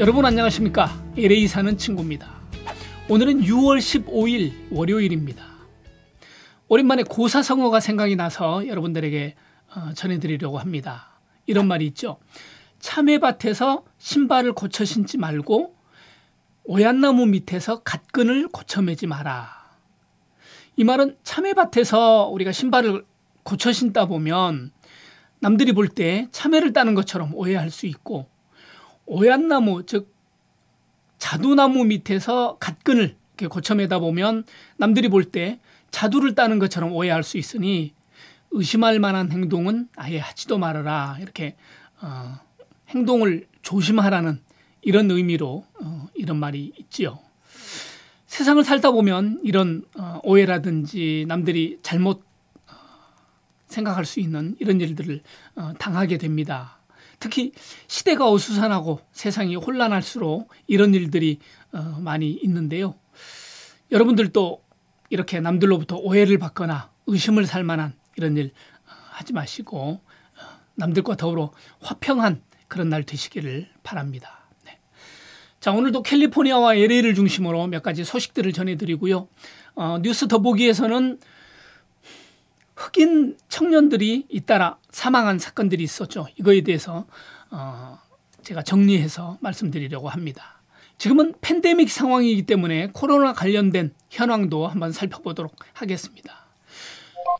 여러분 안녕하십니까? LA 사는 친구입니다. 오늘은 6월 15일 월요일입니다. 오랜만에 고사성어가 생각이 나서 여러분들에게 전해드리려고 합니다. 이런 말이 있죠. 참외밭에서 신발을 고쳐 신지 말고 오얏나무 밑에서 갓끈을 고쳐 매지 마라. 이 말은 참외밭에서 우리가 신발을 고쳐 신다 보면 남들이 볼 때 참외를 따는 것처럼 오해할 수 있고, 오얏나무 즉 자두나무 밑에서 갓끈을 이렇게 고쳐 매다 보면 남들이 볼 때 자두를 따는 것처럼 오해할 수 있으니 의심할 만한 행동은 아예 하지도 말아라. 이렇게 행동을 조심하라는 이런 의미로 이런 말이 있지요. 세상을 살다 보면 이런 오해라든지 남들이 잘못 생각할 수 있는 이런 일들을 당하게 됩니다. 특히 시대가 어수선하고 세상이 혼란할수록 이런 일들이 많이 있는데요. 여러분들도 이렇게 남들로부터 오해를 받거나 의심을 살 만한 이런 일 하지 마시고 남들과 더불어 화평한 그런 날 되시기를 바랍니다. 네. 자, 오늘도 캘리포니아와 LA를 중심으로 몇 가지 소식들을 전해드리고요. 뉴스 더보기에서는 흑인 청년들이 잇따라 사망한 사건들이 있었죠. 이거에 대해서 제가 정리해서 말씀드리려고 합니다. 지금은 팬데믹 상황이기 때문에 코로나 관련된 현황도 한번 살펴보도록 하겠습니다.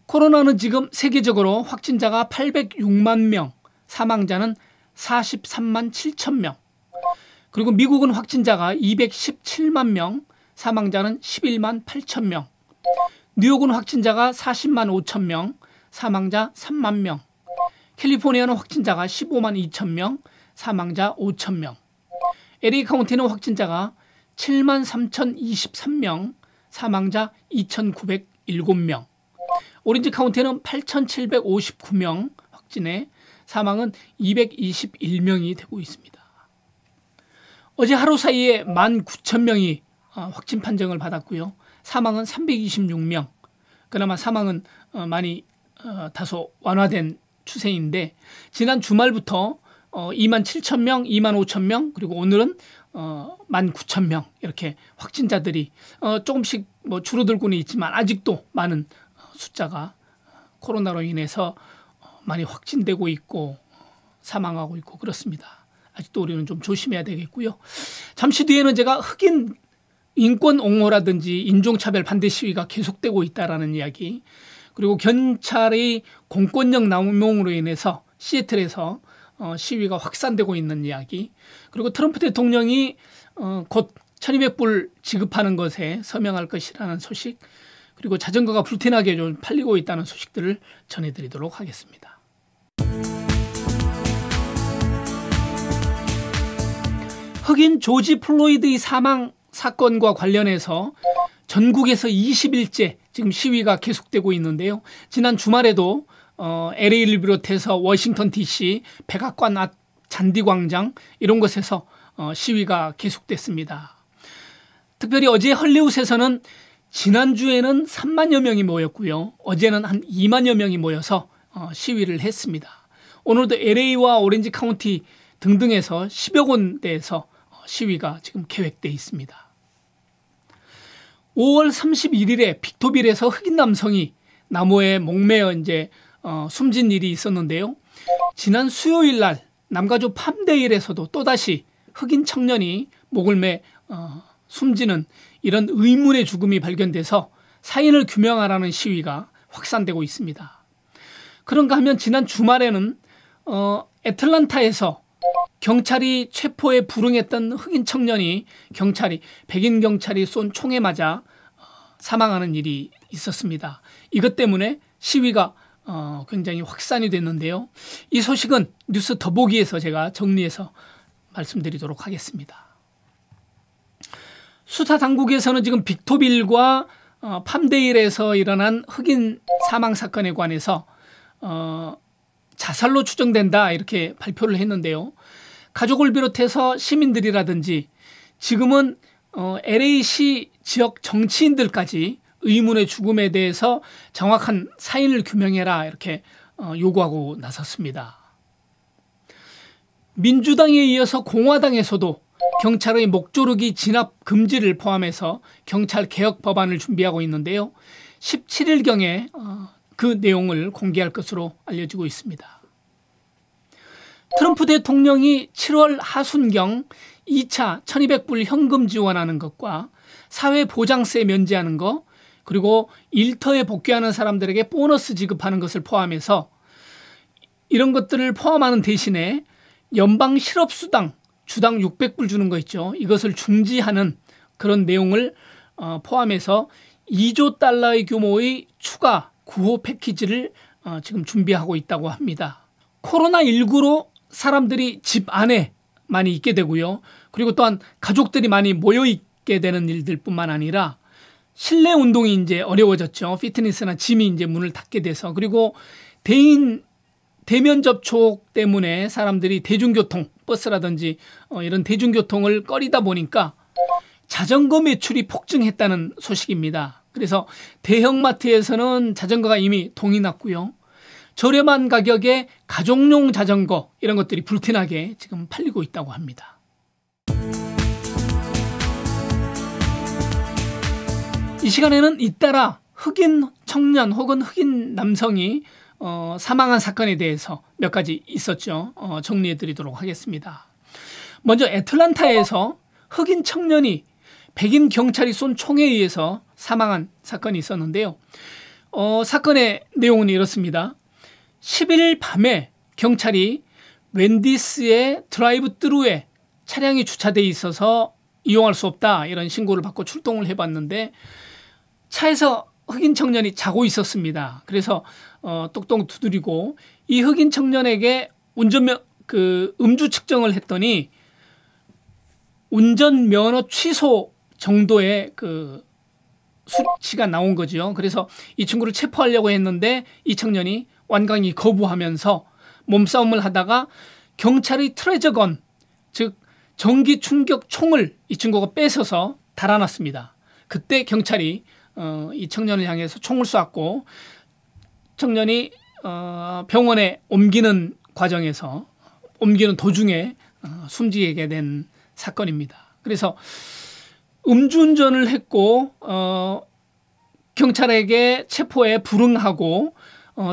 코로나는 지금 세계적으로 확진자가 806만 명, 사망자는 43만 7천 명, 그리고 미국은 확진자가 217만 명, 사망자는 11만 8천 명, 뉴욕은 확진자가 40만 5천 명, 사망자 3만 명, 캘리포니아는 확진자가 15만 2천 명, 사망자 5천 명, LA 카운티는 확진자가 7만 3,023명, 사망자 2,907명, 오렌지 카운티는 8,759명 확진해 사망은 221명이 되고 있습니다. 어제 하루 사이에 19,000명이 확진 판정을 받았고요. 사망은 326명. 그나마 사망은 많이 다소 완화된 추세인데, 지난 주말부터 2만 7천 명, 2만 5천 명, 그리고 오늘은 19,000명 이렇게 확진자들이 조금씩 뭐 줄어들고는 있지만 아직도 많은 숫자가 코로나로 인해서 많이 확진되고 있고 사망하고 있고 그렇습니다. 아직도 우리는 좀 조심해야 되겠고요. 잠시 뒤에는 제가 흑인 인권 옹호라든지 인종차별 반대 시위가 계속되고 있다라는 이야기, 그리고 경찰의 공권력 남용으로 인해서 시애틀에서 시위가 확산되고 있는 이야기, 그리고 트럼프 대통령이 곧 1,200불 지급하는 것에 서명할 것이라는 소식, 그리고 자전거가 불티나게 좀 팔리고 있다는 소식들을 전해드리도록 하겠습니다. 흑인 조지 플로이드의 사망 사건과 관련해서 전국에서 20일째 지금 시위가 계속되고 있는데요. 지난 주말에도 LA를 비롯해서 워싱턴 DC, 백악관 앞 잔디광장 이런 곳에서 시위가 계속됐습니다. 특별히 어제 헐리우드에서는 지난주에는 3만여 명이 모였고요. 어제는 한 2만여 명이 모여서 시위를 했습니다. 오늘도 LA와 오렌지 카운티 등등에서 10여 군데에서 시위가 지금 계획되어 있습니다. 5월 31일에 빅토빌에서 흑인 남성이 나무에 목매어 숨진 일이 있었는데요. 지난 수요일 날 남가주 팜데일에서도 또다시 흑인 청년이 목을 매 숨지는 이런 의문의 죽음이 발견돼서 사인을 규명하라는 시위가 확산되고 있습니다. 그런가 하면 지난 주말에는 애틀란타에서 경찰이 체포에 불응했던 흑인 청년이 백인 경찰이 쏜 총에 맞아 사망하는 일이 있었습니다. 이것 때문에 시위가 굉장히 확산이 됐는데요. 이 소식은 뉴스 더보기에서 제가 정리해서 말씀드리도록 하겠습니다. 수사 당국에서는 지금 빅토빌과 팜데일에서 일어난 흑인 사망 사건에 관해서 자살로 추정된다 이렇게 발표를 했는데요. 가족을 비롯해서 시민들이라든지 지금은 LA시 지역 정치인들까지 의문의 죽음에 대해서 정확한 사인을 규명해라 이렇게 요구하고 나섰습니다. 민주당에 이어서 공화당에서도 경찰의 목조르기 진압 금지를 포함해서 경찰 개혁 법안을 준비하고 있는데요. 17일경에 그 내용을 공개할 것으로 알려지고 있습니다. 트럼프 대통령이 7월 하순경 2차 1200불 현금 지원하는 것과 사회보장세 면제하는 것, 그리고 일터에 복귀하는 사람들에게 보너스 지급하는 것을 포함해서 이런 것들을 포함하는 대신에 연방 실업수당 주당 600불 주는 거 있죠. 이것을 중지하는 그런 내용을 포함해서 2조 달러의 규모의 추가 구호 패키지를 지금 준비하고 있다고 합니다. 코로나19로 사람들이 집 안에 많이 있게 되고요. 그리고 또한 가족들이 많이 모여 있게 되는 일들뿐만 아니라 실내 운동이 이제 어려워졌죠. 피트니스나 짐이 이제 문을 닫게 돼서. 그리고 대면 접촉 때문에 사람들이 대중교통, 버스라든지 이런 대중교통을 꺼리다 보니까 자전거 매출이 폭증했다는 소식입니다. 그래서 대형마트에서는 자전거가 이미 동이 났고요. 저렴한 가격에 가족용 자전거 이런 것들이 불티나게 지금 팔리고 있다고 합니다. 이 시간에는 잇따라 흑인 청년 혹은 흑인 남성이 사망한 사건에 대해서 몇 가지 있었죠. 정리해 드리도록 하겠습니다. 먼저 애틀란타에서 흑인 청년이 백인 경찰이 쏜 총에 의해서 사망한 사건이 있었는데요. 사건의 내용은 이렇습니다. 11일 밤에 경찰이 웬디스의 드라이브 트루에 차량이 주차되어 있어서 이용할 수 없다 이런 신고를 받고 출동을 해봤는데 차에서 흑인 청년이 자고 있었습니다. 그래서 똑똑 두드리고 이 흑인 청년에게 음주 측정을 했더니 운전면허 취소 정도의 그 수치가 나온 거죠. 그래서 이 친구를 체포하려고 했는데 이 청년이 완강히 거부하면서 몸싸움을 하다가 경찰의 트레저건, 즉 전기 충격 총을 이 친구가 뺏어서 달아났습니다. 그때 경찰이 이 청년을 향해서 총을 쐈고 청년이 병원에 옮기는 과정에서 옮기는 도중에 숨지게 된 사건입니다. 그래서 음주운전을 했고 경찰에게 체포에 불응하고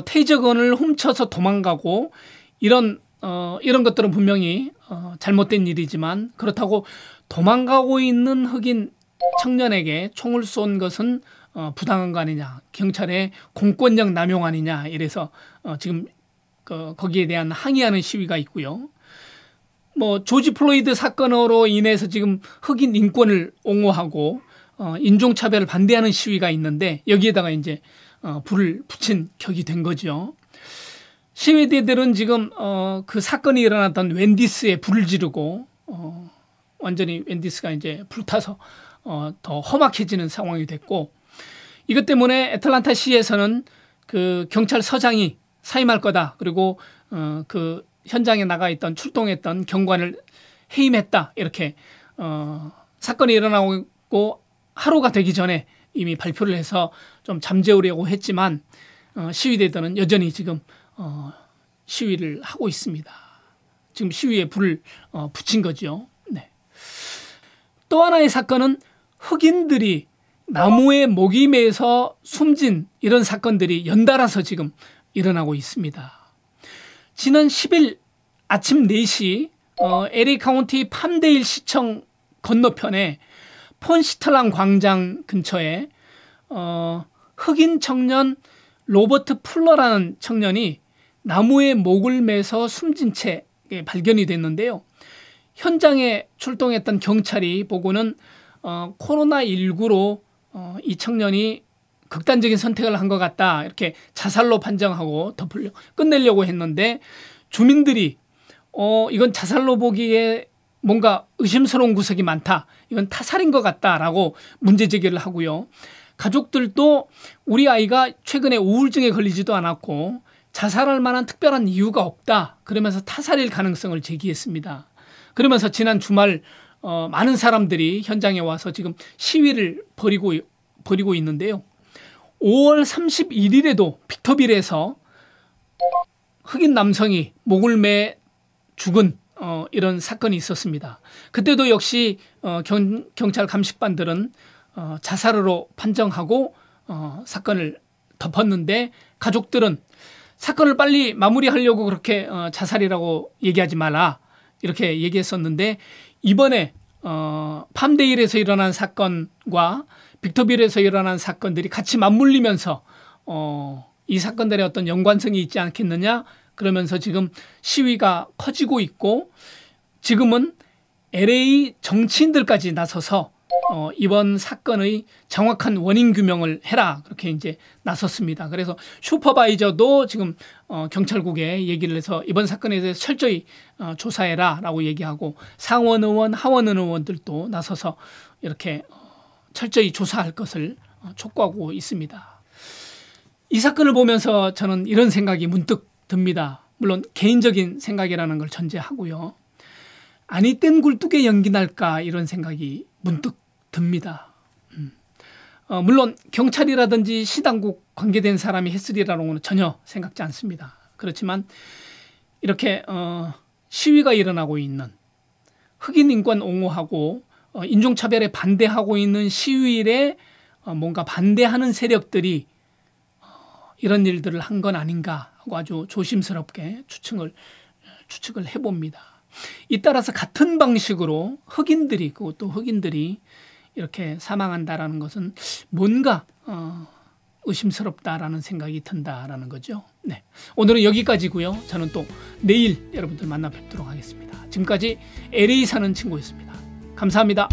테이저건을 훔쳐서 도망가고 이런 것들은 분명히 잘못된 일이지만 그렇다고 도망가고 있는 흑인 청년에게 총을 쏜 것은 부당한 거 아니냐, 경찰의 공권력 남용 아니냐 이래서 지금 거기에 대한 항의하는 시위가 있고요. 조지 플로이드 사건으로 인해서 지금 흑인 인권을 옹호하고 인종차별을 반대하는 시위가 있는데 여기에다가 이제 불을 붙인 격이 된 거죠. 시위대들은 지금 그 사건이 일어났던 웬디스에 불을 지르고 완전히 웬디스가 이제 불타서 더 험악해지는 상황이 됐고 이것 때문에 애틀란타 시에서는 그 경찰서장이 사임할 거다. 그리고 그 현장에 나가 있던 출동했던 경관을 해임했다. 이렇게 사건이 일어나고 하루가 되기 전에 이미 발표를 해서 좀 잠재우려고 했지만 시위대들은 여전히 지금 시위를 하고 있습니다. 지금 시위에 불을 붙인 거죠. 네. 또 하나의 사건은 흑인들이 나무에 목이 매서 숨진 이런 사건들이 연달아서 지금 일어나고 있습니다. 지난 10일 아침 4시 LA 카운티 팜데일 시청 건너편에 폰시틀랑 광장 근처에 흑인 청년 로버트 풀러라는 청년이 나무에 목을 매서 숨진 채 발견이 됐는데요. 현장에 출동했던 경찰이 보고는 코로나19로 이 청년이 극단적인 선택을 한 것 같다. 이렇게 자살로 판정하고 끝내려고 했는데 주민들이 이건 자살로 보기에 뭔가 의심스러운 구석이 많다. 이건 타살인 것 같다라고 문제 제기를 하고요. 가족들도 우리 아이가 최근에 우울증에 걸리지도 않았고 자살할 만한 특별한 이유가 없다. 그러면서 타살일 가능성을 제기했습니다. 그러면서 지난 주말 많은 사람들이 현장에 와서 지금 시위를 벌이고 있는데요. 5월 31일에도 빅터빌에서 흑인 남성이 목을 매 죽은 이런 사건이 있었습니다. 그때도 역시 경찰 감식반들은 자살으로 판정하고 사건을 덮었는데 가족들은 사건을 빨리 마무리하려고 그렇게 자살이라고 얘기하지 마라 이렇게 얘기했었는데 이번에 팜데일에서 일어난 사건과 빅터빌에서 일어난 사건들이 같이 맞물리면서 이 사건들의 어떤 연관성이 있지 않겠느냐 그러면서 지금 시위가 커지고 있고 지금은 LA 정치인들까지 나서서 이번 사건의 정확한 원인 규명을 해라 그렇게 이제 나섰습니다. 그래서 슈퍼바이저도 지금 경찰국에 얘기를 해서 이번 사건에 대해서 철저히 조사해라라고 얘기하고 상원 의원, 하원 의원들도 나서서 이렇게 철저히 조사할 것을 촉구하고 있습니다. 이 사건을 보면서 저는 이런 생각이 문득 듭니다. 물론 개인적인 생각이라는 걸 전제하고요. 아니 땐 굴뚝에 연기 날까 이런 생각이 문득 듭니다. 물론 경찰이라든지 시당국 관계된 사람이 했으리라고는 전혀 생각지 않습니다. 그렇지만 이렇게 시위가 일어나고 있는 흑인 인권 옹호하고 인종차별에 반대하고 있는 시위에 뭔가 반대하는 세력들이 이런 일들을 한 건 아닌가 하고 아주 조심스럽게 추측을 해봅니다. 이 따라서 같은 방식으로 흑인들이 그것도 흑인들이 이렇게 사망한다라는 것은 뭔가 의심스럽다라는 생각이 든다라는 거죠. 네, 오늘은 여기까지고요. 저는 또 내일 여러분들 만나 뵙도록 하겠습니다. 지금까지 LA 사는 친구였습니다. 감사합니다.